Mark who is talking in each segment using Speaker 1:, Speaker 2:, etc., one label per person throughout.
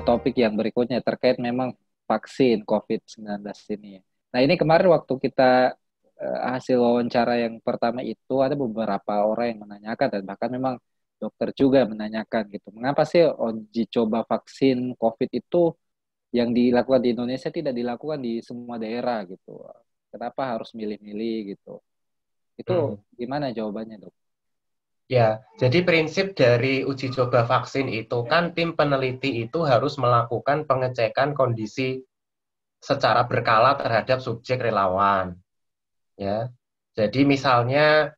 Speaker 1: topik yang berikutnya terkait memang vaksin COVID-19 ini. Nah, ini kemarin waktu kita hasil wawancara yang pertama itu ada beberapa orang yang menanyakan dan bahkan memang dokter juga menanyakan gitu. Mengapa sih uji coba vaksin COVID itu yang dilakukan di Indonesia tidak dilakukan di semua daerah gitu? Kenapa harus milih-milih gitu?
Speaker 2: Hmm.
Speaker 1: Itu gimana jawabannya, Dok?
Speaker 2: Ya, jadi prinsip dari uji coba vaksin itu kan tim peneliti itu harus melakukan pengecekan kondisi secara berkala terhadap subjek relawan. Ya, jadi misalnya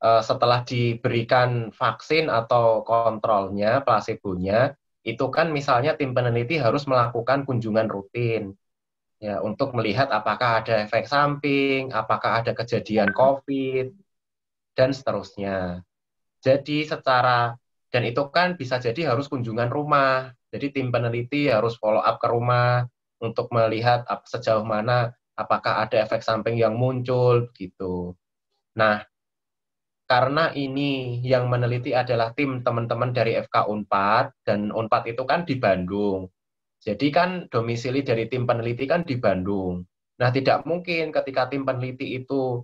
Speaker 2: setelah diberikan vaksin atau kontrolnya, plasebonya, itu kan misalnya tim peneliti harus melakukan kunjungan rutin ya untuk melihat apakah ada efek samping, apakah ada kejadian COVID dan seterusnya. Jadi dan itu kan bisa jadi harus kunjungan rumah. Jadi tim peneliti harus follow up ke rumah untuk melihat sejauh mana apakah ada efek samping yang muncul gitu. Nah, karena ini yang meneliti adalah tim teman-teman dari FK Unpad dan Unpad itu kan di Bandung. Jadi kan domisili dari tim peneliti kan di Bandung. Nah, tidak mungkin ketika tim peneliti itu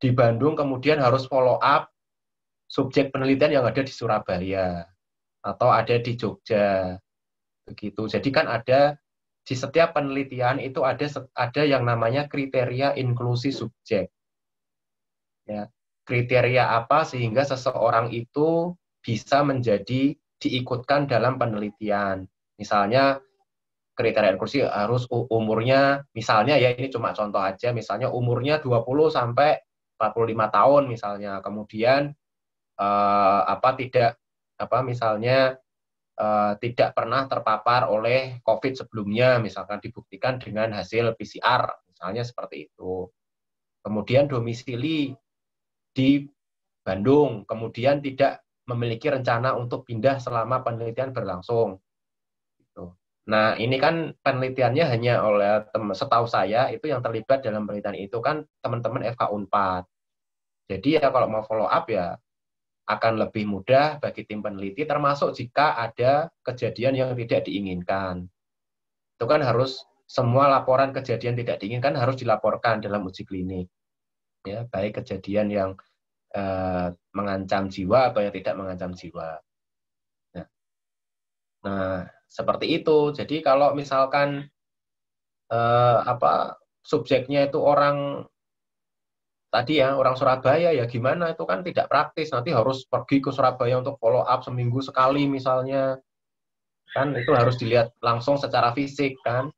Speaker 2: di Bandung kemudian harus follow up subjek penelitian yang ada di Surabaya atau ada di Jogja begitu. Jadi kan ada di setiap penelitian itu ada yang namanya kriteria inklusi subjek. Ya, kriteria apa sehingga seseorang itu bisa diikutkan dalam penelitian. Misalnya kriteria inklusi harus umurnya, misalnya ya ini cuma contoh aja, misalnya umurnya 20 sampai 45 tahun misalnya. Kemudian tidak misalnya tidak pernah terpapar oleh COVID sebelumnya, misalkan dibuktikan dengan hasil PCR, misalnya seperti itu. Kemudian domisili di Bandung, kemudian tidak memiliki rencana untuk pindah selama penelitian berlangsung. Gitu. Nah, ini kan penelitiannya hanya oleh setahu saya itu yang terlibat dalam penelitian itu kan teman-teman FK Unpad. Jadi ya kalau mau follow up ya akan lebih mudah bagi tim peneliti, termasuk jika ada kejadian yang tidak diinginkan. Itu kan harus semua laporan kejadian tidak diinginkan harus dilaporkan dalam uji klinik. Ya, baik kejadian yang mengancam jiwa atau yang tidak mengancam jiwa. Nah, seperti itu. Jadi kalau misalkan subjeknya itu orang tadi ya orang Surabaya ya gimana itu kan tidak praktis. Nanti harus pergi ke Surabaya untuk follow up seminggu sekali misalnya. Kan itu harus dilihat langsung secara fisik kan.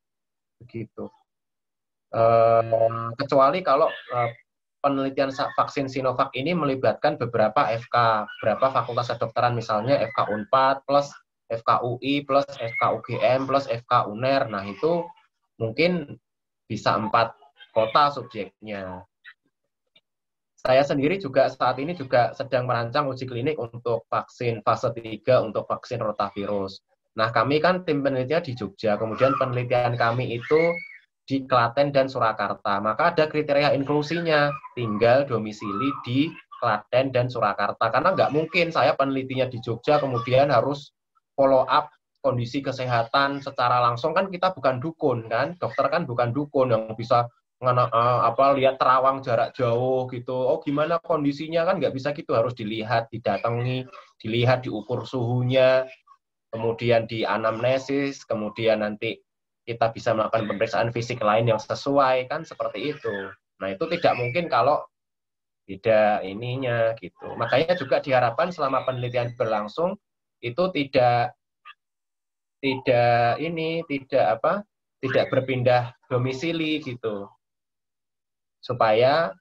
Speaker 2: Begitu. Kecuali kalau penelitian vaksin Sinovac ini melibatkan beberapa FK, beberapa fakultas kedokteran misalnya FK Unpad plus FK UI plus FK UGM plus FK UNER. Nah itu mungkin bisa 4 kota subjeknya. Saya sendiri juga saat ini juga sedang merancang uji klinik untuk vaksin fase 3 untuk vaksin rotavirus. Nah kami kan tim penelitian di Jogja, kemudian penelitian kami itu di Klaten dan Surakarta. Maka ada kriteria inklusinya, tinggal domisili di Klaten dan Surakarta. Karena nggak mungkin saya penelitinya di Jogja, kemudian harus follow up kondisi kesehatan secara langsung. Kan kita bukan dukun, kan? Dokter kan bukan dukun yang bisa lihat terawang jarak jauh gitu. Oh gimana kondisinya kan nggak bisa gitu, harus dilihat, didatangi, dilihat, diukur suhunya, kemudian di anamnesis, kemudian nanti kita bisa melakukan pemeriksaan fisik lain yang sesuai, kan seperti itu. Nah, itu tidak mungkin kalau tidak ininya gitu. Makanya juga diharapkan selama penelitian berlangsung itu tidak berpindah domisili gitu. Supaya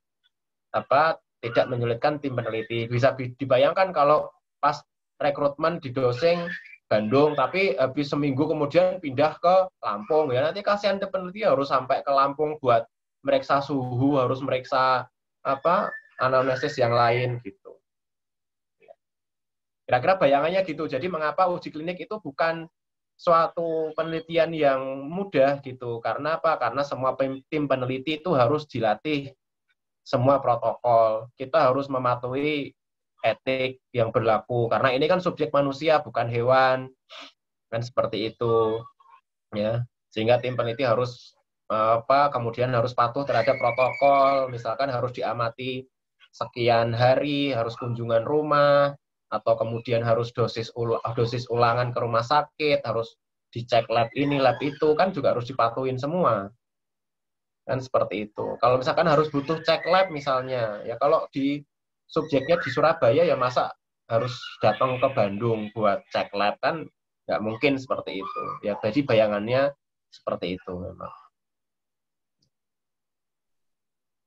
Speaker 2: tidak menyulitkan tim peneliti. Bisa dibayangkan kalau pas rekrutmen di Dosing Bandung, tapi habis seminggu kemudian pindah ke Lampung, ya nanti kasihan tim peneliti harus sampai ke Lampung buat meriksa suhu, harus meriksa anamnesis yang lain gitu. Kira-kira bayangannya gitu. Jadi mengapa uji klinik itu bukan suatu penelitian yang mudah gitu? Karena apa? Karena semua tim peneliti itu harus dilatih semua protokol. Kita harus mematuhi etik yang berlaku. Karena ini kan subjek manusia, bukan hewan. Kan seperti itu, ya. Sehingga tim peneliti harus kemudian harus patuh terhadap protokol, misalkan harus diamati sekian hari, harus kunjungan rumah, atau kemudian harus dosis ulangan ke rumah sakit, harus dicek lab ini, lab itu, kan juga harus dipatuhin semua. Kan seperti itu. Kalau misalkan harus butuh cek lab misalnya, ya kalau di subjeknya di Surabaya ya masa harus datang ke Bandung buat cek lab, kan nggak mungkin seperti itu. Ya jadi bayangannya seperti itu memang.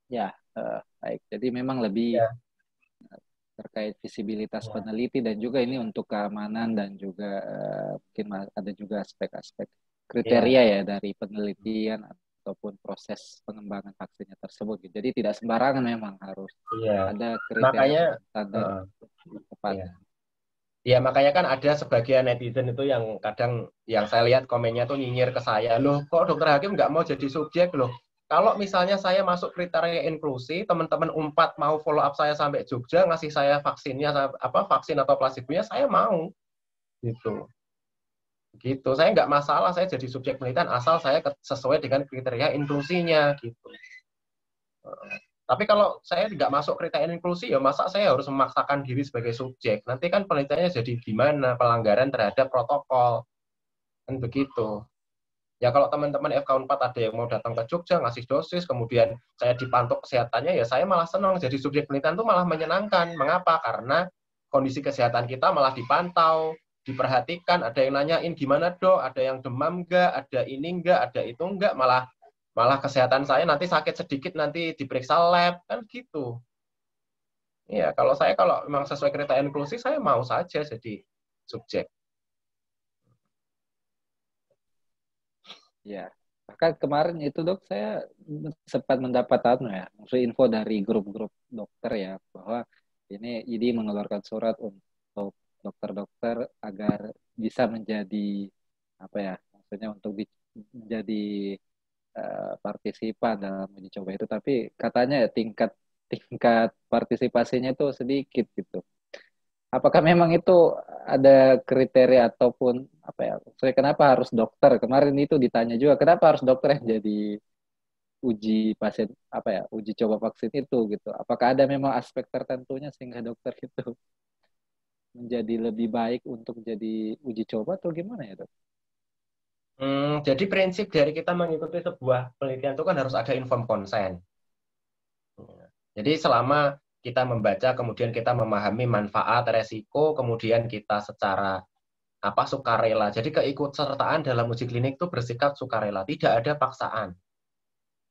Speaker 1: Ya, baik. Jadi memang lebih
Speaker 2: Ya.
Speaker 1: terkait visibilitas
Speaker 2: Ya.
Speaker 1: peneliti dan juga ini untuk keamanan dan juga mungkin ada juga aspek-aspek kriteria ya dari penelitian ataupun proses pengembangan vaksinnya tersebut. Jadi tidak sembarangan memang harus ada kriteria
Speaker 2: Makanya
Speaker 1: standar tepat.
Speaker 2: ya. Ya makanya kan ada sebagian netizen itu yang kadang yang saya lihat komennya tuh nyinyir ke saya, loh kok dokter Hakim nggak mau jadi subjek loh. Kalau misalnya saya masuk kriteria inklusi, teman-teman Unpad mau follow up saya sampai Jogja, ngasih saya vaksinnya vaksin atau plastiknya, saya mau gitu. Gitu. Saya nggak masalah saya jadi subjek penelitian asal saya sesuai dengan kriteria inklusinya gitu. Tapi kalau saya tidak masuk kriteria inklusi, ya masa saya harus memaksakan diri sebagai subjek? Nanti kan penelitiannya jadi gimana? Pelanggaran terhadap protokol. Kan begitu. Ya kalau teman-teman FK4 ada yang mau datang ke Jogja, ngasih dosis, kemudian saya dipantau kesehatannya, ya saya malah senang. Jadi subjek penelitian itu malah menyenangkan. Mengapa? Karena kondisi kesehatan kita malah dipantau, diperhatikan, ada yang nanyain gimana dok, ada yang demam nggak, ada ini nggak, ada itu nggak, malah kesehatan saya nanti sakit sedikit nanti diperiksa lab, kan gitu. Ya, kalau memang sesuai kriteria inklusi, saya mau saja jadi subjek.
Speaker 1: Ya, bahkan kemarin itu dok saya sempat mendapat info dari grup-grup dokter ya bahwa ini mengeluarkan surat untuk dokter-dokter agar bisa menjadi maksudnya untuk menjadi partisipan dalam uji coba itu, tapi katanya ya tingkat partisipasinya itu sedikit gitu. Apakah memang itu ada kriteria ataupun saya kenapa harus dokter? Kemarin itu ditanya juga kenapa harus dokter yang jadi uji pasien uji coba vaksin itu gitu. Apakah ada memang aspek tertentunya sehingga dokter itu menjadi lebih baik untuk jadi uji coba atau gimana ya dok?
Speaker 2: Jadi prinsip dari kita mengikuti sebuah penelitian itu kan harus ada informed consent. Jadi selama kita membaca, kemudian kita memahami manfaat, resiko, kemudian kita secara sukarela. Jadi keikutsertaan dalam uji klinik itu bersikap sukarela, tidak ada paksaan.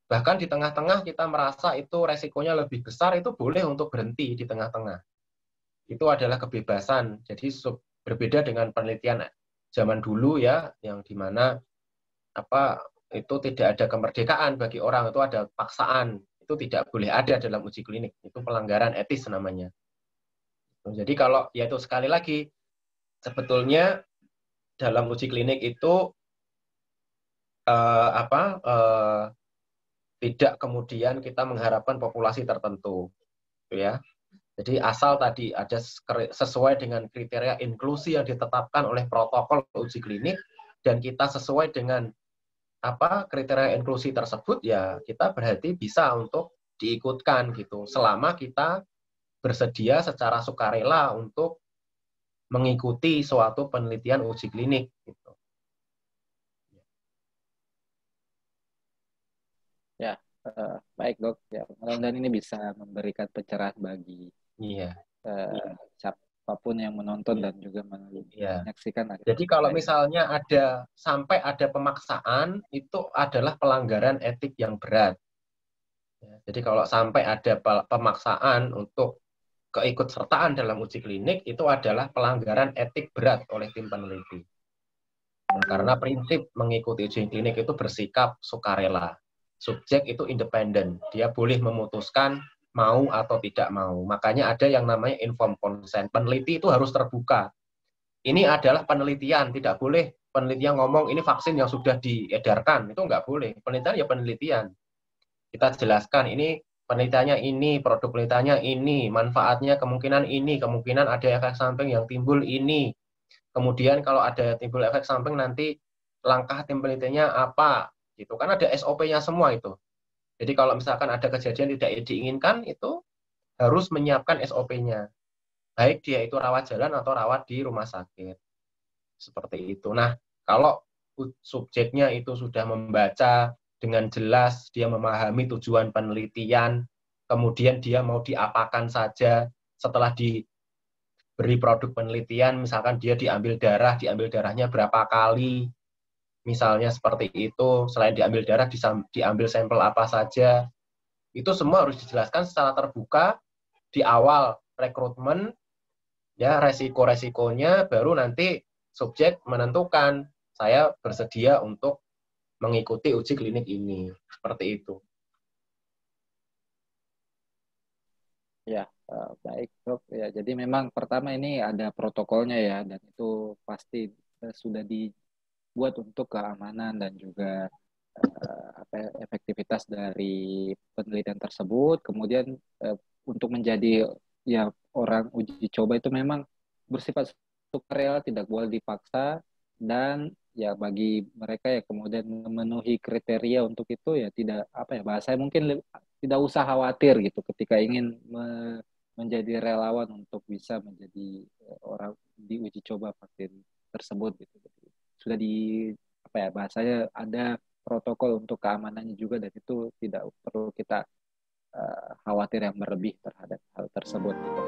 Speaker 2: Bahkan di tengah-tengah kita merasa itu resikonya lebih besar, itu boleh untuk berhenti di tengah-tengah. Itu adalah kebebasan. Jadi berbeda dengan penelitian zaman dulu ya, yang dimana itu tidak ada kemerdekaan bagi orang, itu ada paksaan. Itu tidak boleh ada dalam uji klinik. Itu pelanggaran etis namanya. Jadi kalau ya itu sekali lagi, sebetulnya dalam uji klinik itu tidak kemudian kita mengharapkan populasi tertentu, ya. Jadi asal tadi ada sesuai dengan kriteria inklusi yang ditetapkan oleh protokol uji klinik dan kita sesuai dengan kriteria inklusi tersebut, ya kita berarti bisa untuk diikutkan gitu. Selama kita bersedia secara sukarela untuk mengikuti suatu penelitian uji klinik gitu.
Speaker 1: Ya, baik dok. Ya, mudah-mudahan ini bisa memberikan pencerahan bagi siapapun yang menonton dan juga menyaksikan.
Speaker 2: Jadi kalau misalnya sampai ada pemaksaan, itu adalah pelanggaran etik yang berat. Jadi kalau sampai ada pemaksaan untuk keikutsertaan dalam uji klinik, itu adalah pelanggaran etik berat oleh tim peneliti. Karena prinsip mengikuti uji klinik itu bersikap sukarela. Subjek itu independen, dia boleh memutuskan mau atau tidak mau. Makanya ada yang namanya informed consent. Peneliti itu harus terbuka. Ini adalah penelitian, tidak boleh penelitian ngomong ini vaksin yang sudah diedarkan, itu nggak boleh. Penelitian ya penelitian. Kita jelaskan ini penelitiannya ini, produk penelitiannya ini, manfaatnya kemungkinan ini, kemungkinan ada efek samping yang timbul ini. Kemudian kalau ada timbul efek samping nanti langkah tim penelitinya apa gitu kan, ada SOP-nya semua itu. Jadi kalau misalkan ada kejadian tidak diinginkan itu harus menyiapkan SOP-nya. Baik dia itu rawat jalan atau rawat di rumah sakit. Seperti itu. Nah, kalau subjeknya itu sudah membaca dengan jelas, dia memahami tujuan penelitian, kemudian dia mau diapakan saja setelah diberi produk penelitian, misalkan dia diambil darahnya berapa kali, misalnya seperti itu, selain diambil darah, diambil sampel apa saja, itu semua harus dijelaskan secara terbuka di awal rekrutmen, ya resiko-resikonya, baru nanti subjek menentukan saya bersedia untuk mengikuti uji klinik ini, seperti itu.
Speaker 1: Ya, baik, Prof. Ya, jadi memang pertama ini ada protokolnya ya, dan itu pasti sudah dibuat untuk keamanan dan juga efektivitas dari penelitian tersebut. Kemudian untuk menjadi ya orang uji coba itu memang bersifat sukarela, tidak boleh dipaksa, dan ya bagi mereka ya kemudian memenuhi kriteria untuk itu ya tidak apa ya bahasanya mungkin tidak usah khawatir gitu ketika ingin menjadi relawan untuk bisa menjadi orang di uji coba vaksin tersebut gitu. Sudah di apa ya bahasanya ada protokol untuk keamanannya juga, dan itu tidak perlu kita khawatir yang berlebih terhadap hal tersebut gitu.